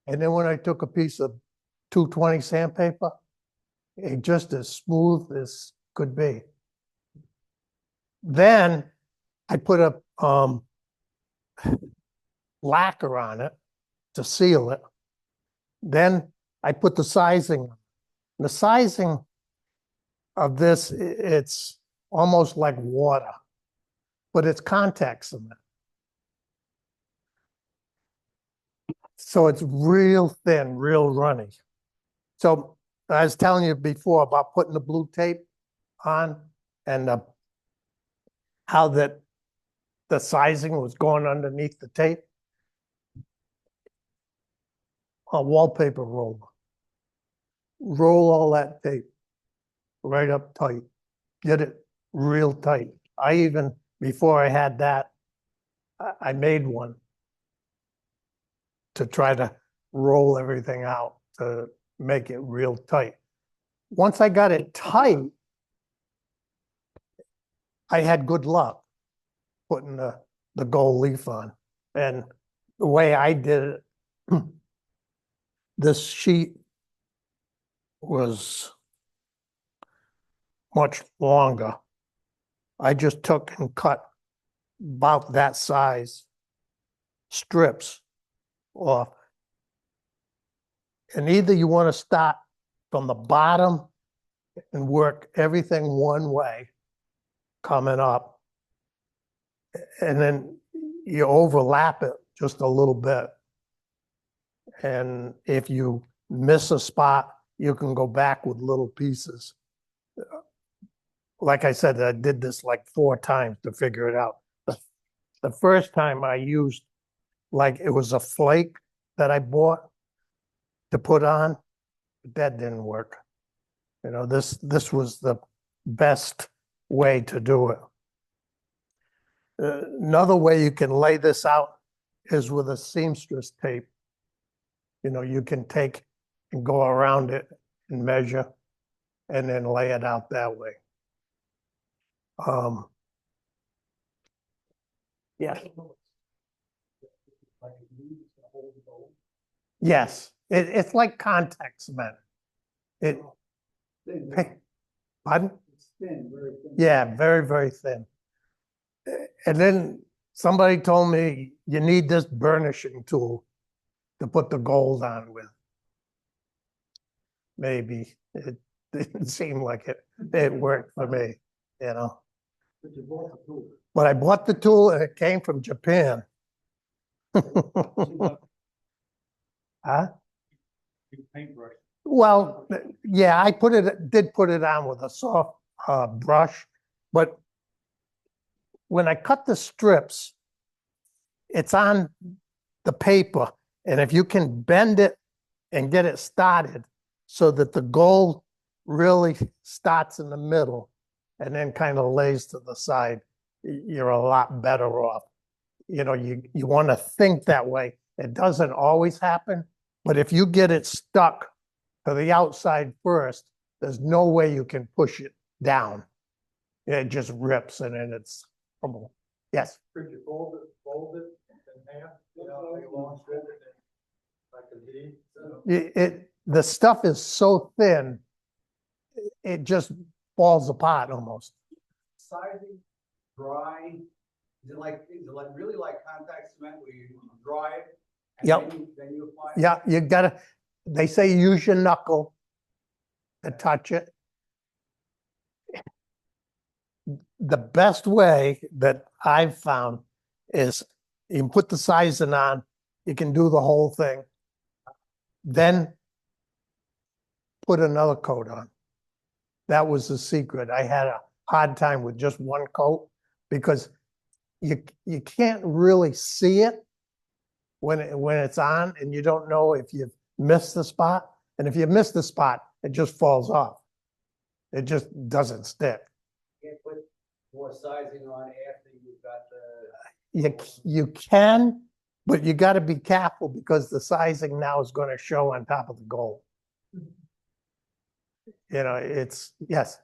And then when I took a piece of 220 sandpaper, it just as smooth as could be. Then I put a lacquer on it to seal it. Then I put the sizing on. The sizing of this, it's almost like water, but it's contact cement. So it's real thin, real runny. So I was telling you before about putting the blue tape on and how that the sizing was going underneath the tape. A wallpaper roller. Roll all that tape right up tight. Get it real tight. I even, before I had that, I made one to try to roll everything out to make it real tight. Once I got it tight, I had good luck putting the gold leaf on. And the way I did it, this sheet was much longer. I just took and cut about that size strips off. And either you want to start from the bottom and work everything one way coming up, and then you overlap it just a little bit. And if you miss a spot, you can go back with little pieces. Like I said, I did this like 4 times to figure it out. The first time I used, like, it was a flake that I bought to put on, but that didn't work. You know, this was the best way to do it. Another way you can lay this out is with a seamstress tape. You know, you can take and go around it and measure and then lay it out that way. Yeah. Yes, it's like contact cement. It, pardon? It's thin, very thin. Yeah, very, very thin. And then somebody told me you need this burnishing tool to put the gold on with. Maybe it didn't seem like it worked for me, you know. But you bought the tool. But I bought the tool and it came from Japan. Huh? Paintbrush. Well, yeah, I did put it on with a soft brush, but when I cut the strips, it's on the paper. And if you can bend it and get it started so that the gold really starts in the middle and then kind of lays to the side, you're a lot better off. You know, you want to think that way. It doesn't always happen, but if you get it stuck to the outside first, there's no way you can push it down. It just rips and then it's trouble. Yes. Could you fold it in half, you know, like a long strip and then like a V? The stuff is so thin, it just falls apart almost. Sizing, dry, is it like really like contact cement where you dry it? And Yep. Then you apply it? Yeah, you gotta, they say use your knuckle to touch it. The best way that I've found is you can put the sizing on, you can do the whole thing, then put another coat on. That was the secret. I had a hard time with just one coat because you can't really see it when it's on, and you don't know if you've missed the spot. And if you miss the spot, it just falls off. It just doesn't stick. You can't put more sizing on after you've got the. You can, but you got to be careful because the sizing now is going to show on top of the gold. You know, it's, yes.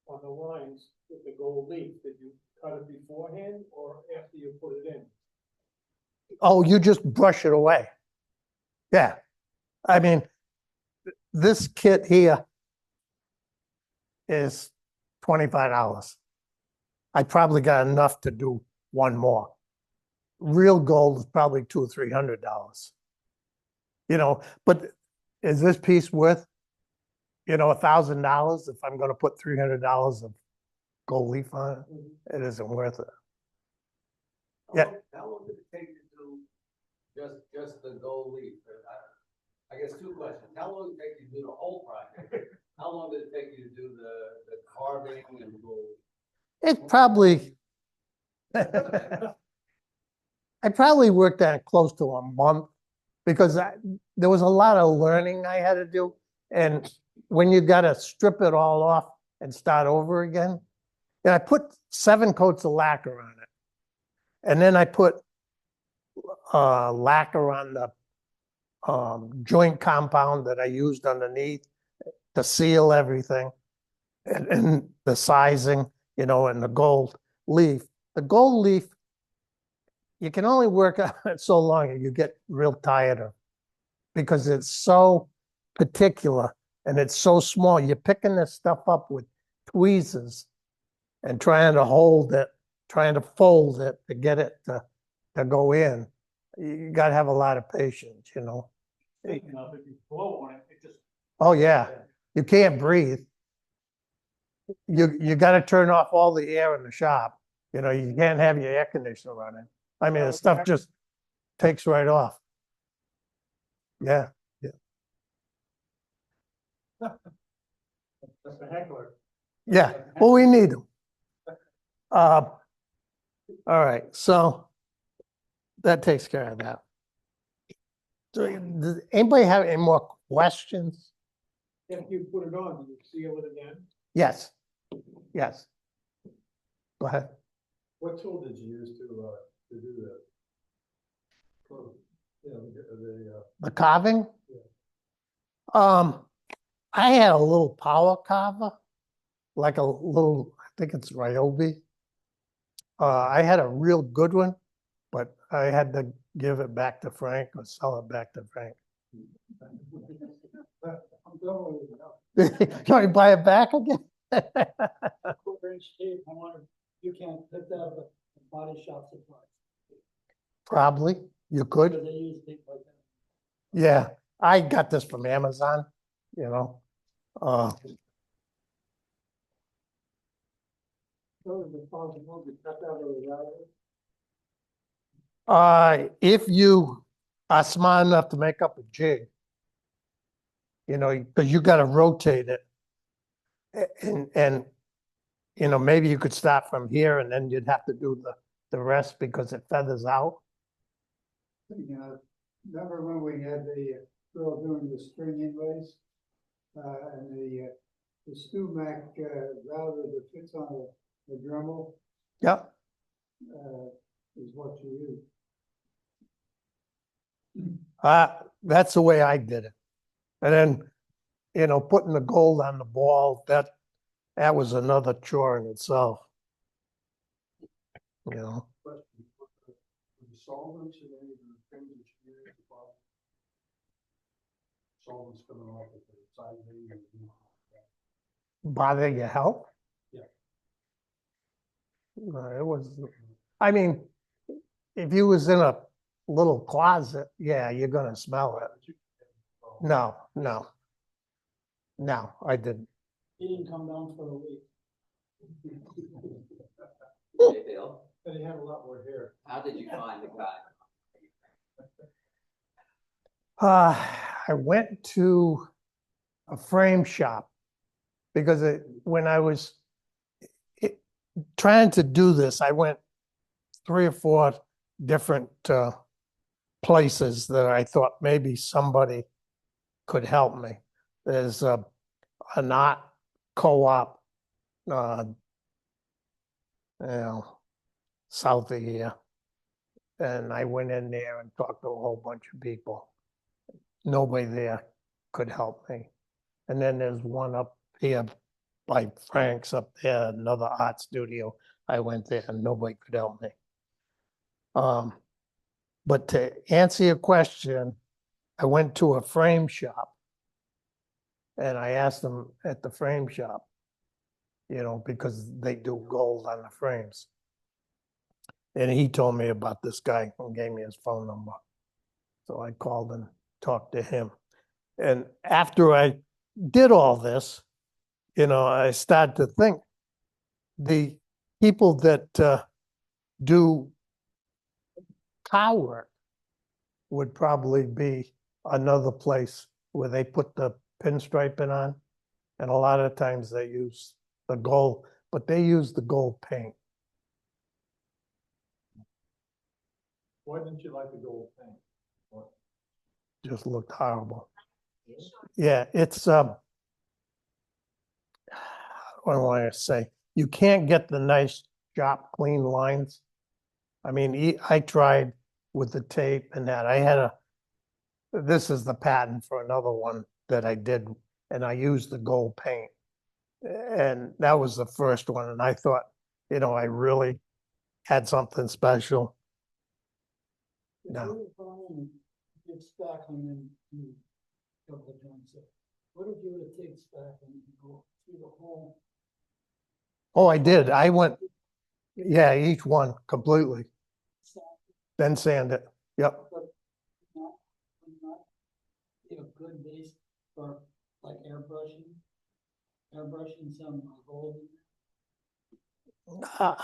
On the lines with the gold leaf, did you cut it beforehand or after you put it in? Oh, you just brush it away. Yeah. I mean, this kit here is $25. I probably got enough to do one more. Real gold is probably $200 or $300. You know, but is this piece worth, $1,000 if I'm gonna put $300 of gold leaf on it? It isn't worth it. Yeah. How long did it take you to do just the gold leaf? I guess two questions. How long did it take you to do the whole project? How long did it take you to do the carving and gold? It probably, I probably worked on it close to a month because there was a lot of learning I had to do. And when you gotta strip it all off and start over again, and I put 7 coats of lacquer on it. And then I put lacquer on the joint compound that I used underneath to seal everything. And the sizing, and the gold leaf. The gold leaf, you can only work on it so long and you get real tired of, because it's so particular and it's so small. You're picking this stuff up with tweezers and trying to hold it, trying to fold it to get it to go in. You got to have a lot of patience, If you blow on it, it just. Oh, yeah. You can't breathe. You got to turn off all the air in the shop. You can't have your air conditioner running. I mean, the stuff just takes right off. Yeah. That's a heckler. Yeah. Well, we need them. All right. So that takes care of that. So, does anybody have any more questions? If you put it on, you seal it again. Yes. Yes. Go ahead. What tool did you use to do that? The carving? I had a little power carver, like a little, I think it's Ryobi. I had a real good one, but I had to give it back to Frank or sell it back to Frank. I'm going with You want to buy it back again? You can't pick that up at body shop supplies. Probably, you could. Because they use things like that. Yeah, I got this from Amazon, you know. So is it possible to cut out of the router? If you are smart enough to make up a jig, because you got to rotate it. And maybe you could start from here and then you'd have to do the rest because it feathers out. Remember when we had the girl doing the string inlays? And the StewMac router that fits on a Dremel Yep. is what you use. That's the way I did it. And then, putting the gold on the ball, that was another chore in itself. The solvents and any of the things that you use, solvents coming off of the sizing and. Bother your health? Yeah. It was, I mean, if you was in a little closet, yeah, you're gonna smell it. No, I didn't. He didn't come down for a week. Hey, Bill, But he had a lot more hair. how did you find the guy? I went to a frame shop because when I was trying to do this, I went 3 or 4 different places that I thought maybe somebody could help me. There's an art co-op, south of here. And I went in there and talked to a whole bunch of people. Nobody there could help me. And then there's one up here by Frank's up there, another art studio. I went there and nobody could help me. But to answer your question, I went to a frame shop. And I asked them at the frame shop, because they do gold on the frames. And he told me about this guy and gave me his phone number. So I called and talked to him. And after I did all this, I started to think the people that do car work would probably be another place where they put the pinstriping on. And a lot of times they use the gold, but they use the gold paint. Why didn't you like the gold paint? Just looked horrible. Yeah, it's what do I say? You can't get the nice, sharp, clean lines. I mean, I tried with the tape and that. This is the pattern for another one that I did, and I used the gold paint. And that was the first one, and I thought, I really had something special. If No. you were buying, it's spackling in a couple of joints there. What if you were to take spackling and go through the whole? Oh, I did. I went, yeah, each one completely, stack, then sand it. Yep. Not, not be a good base for like airbrushing some gold. Uh,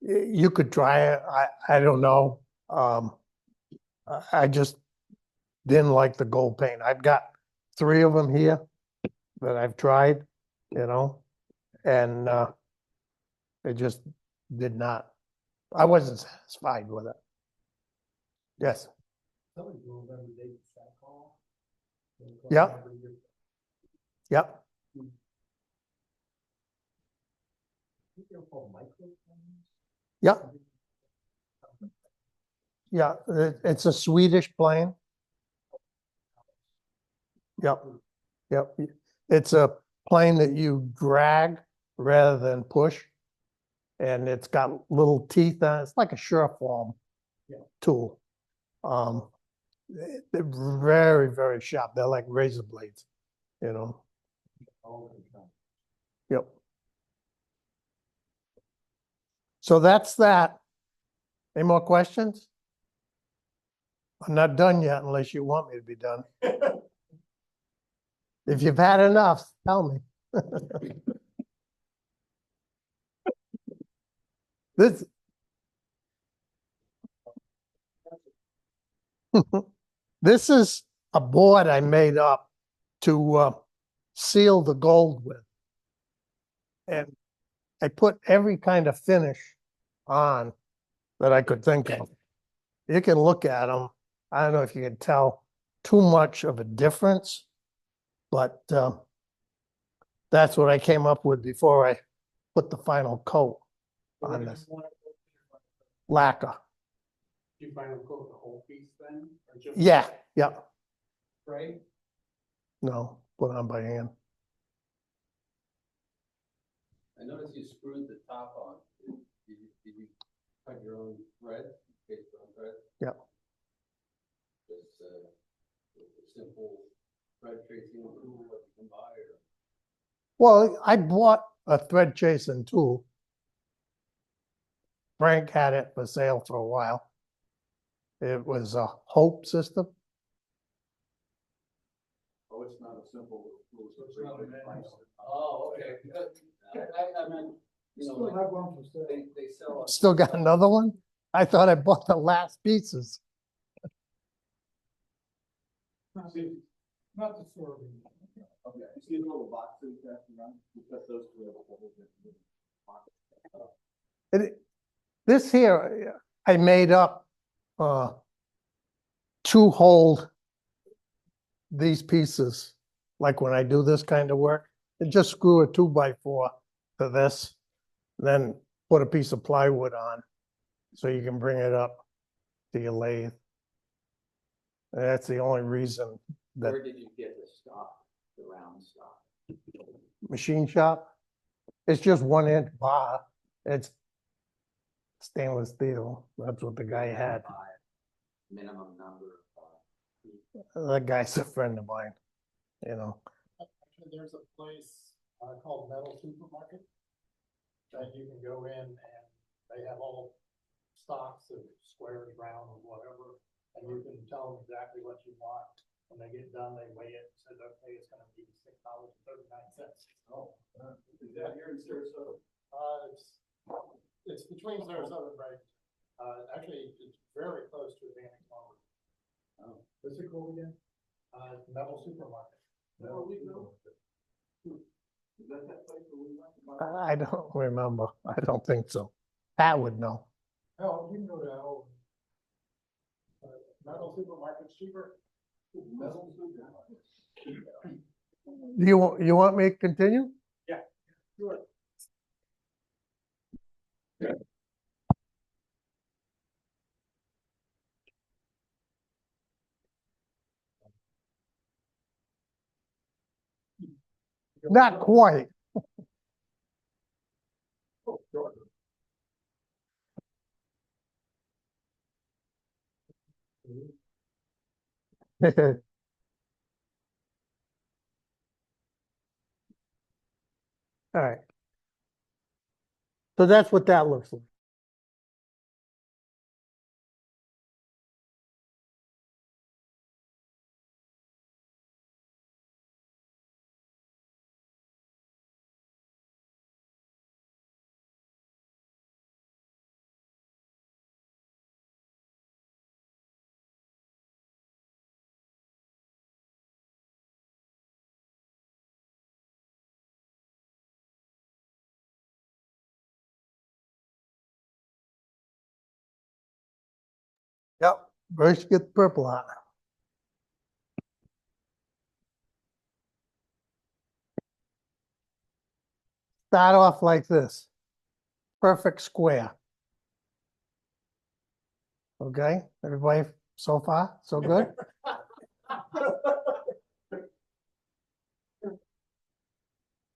You could try it. I don't know. I just didn't like the gold paint. I've got 3 of them here that I've tried, and it just did not. I wasn't satisfied with it. Yes. Somebody go over every day to Sac Hall. Yeah. Yep. They're called microphones. Yep. Yeah. It's a Swedish plane. Yep. Yep. It's a plane that you drag rather than push. And it's got little teeth on it. It's like a Sureform tool. They're very, very sharp. They're like razor blades, Yep. So that's that. Any more questions? I'm not done yet unless you want me to be done. If you've had enough, tell me. This. This is a board I made up to seal the gold with. And I put every kind of finish on that I could think of. You can look at them. I don't know if you can tell too much of a difference, but that's what I came up with before I put the final coat on this lacquer. Do you finally coat the whole piece then? Or just Yeah, yeah, spray? no, put on by hand. I noticed you screwed the top on. Did you cut your own thread, paste your own thread? Yep. Just a simple thread tracing tool that you can buy, or? Well, I bought a thread chasing tool. Frank had it for sale for a while. It was a Hope system. Oh, it's not a simple tool. So it's not a manual. Oh, okay. I meant, Still like, have one for sale. they sell. Still got another one? I thought I bought the last pieces. Not the sorting. Okay. You see the little boxes that you run? You put those two This here, I made up to hold these pieces, like when I do this kind of work, and just screw a 2x4 to this, then put a piece of plywood on, so you can bring it up to your lathe. And that's the only reason that Where did you get the stock, the round stock? machine shop, it's just 1-inch bar. It's stainless steel. That's what the guy had. Minimum number of, That guy's a friend of mine, you know. Actually, there's a place called Metal Supermarket that you can go in and they have all stocks of squares, round, or whatever. And you can tell them exactly what you want. When they get done, they weigh it, says, okay, it's gonna be $6.39. Oh, is that here in Sarasota? It's between Sarasota and Brighton. Actually, it's very close to Atlantic Lumber. What's it called again? Metal Supermarket. No, we know. Is that that place where we went? I don't remember. I don't think so. Pat would know. Oh, you can go to, Metal Supermarket's cheaper. Metal Supermarket. You want me to continue? Sure. Not quite. Oh, sure. All right. So that's what that looks like. Yep, first get the purple out. Start off like this. Perfect square. Okay, everybody so far, so good?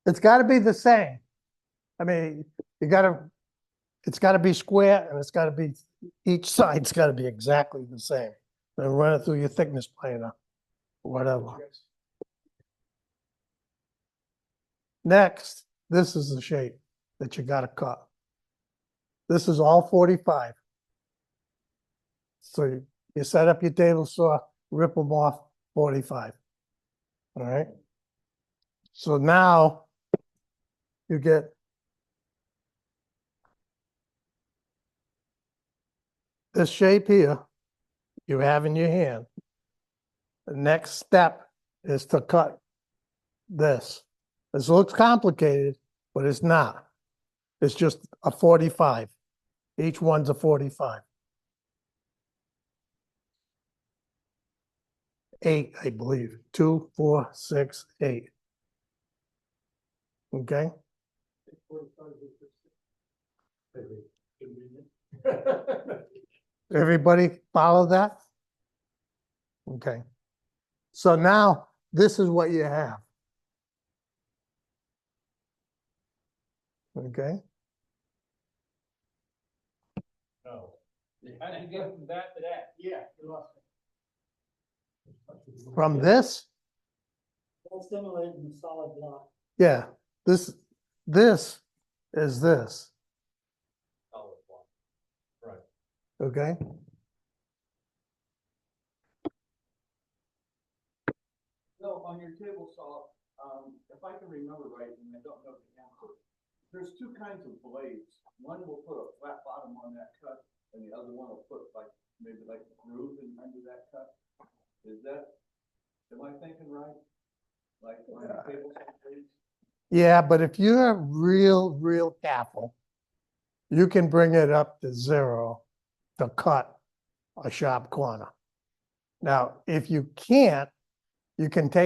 It's gotta be the same. I mean, it's gotta be square and it's gotta be, each side's gotta be exactly the same. Then run it through your thickness planer, whatever. Next, this is the shape that you gotta cut. This is all 45. So you set up your table saw, rip them off 45. All right. So now you get this shape here you have in your hand. The next step is to cut this. This looks complicated, but it's not. It's just a 45. Each one's a 45. 8, I believe. 2, 4, 6, 8. Okay? Everybody follow that? Okay. So now this is what you have. Okay? No. I didn't get from that to that. Yeah, you lost From this, All simulated in solid block. yeah, this is this, Solid block. Right. okay? So on your table saw, if I can remember right, and I don't know the answer, there's two kinds of blades. One will put a flat bottom on that cut, and the other one will put like, maybe like a groove in under that cut. Is that, am I thinking right? Like on your table saw blades? Yeah, but if you're real careful, you can bring it up to 0 to cut a sharp corner. Now, if you can't, you can take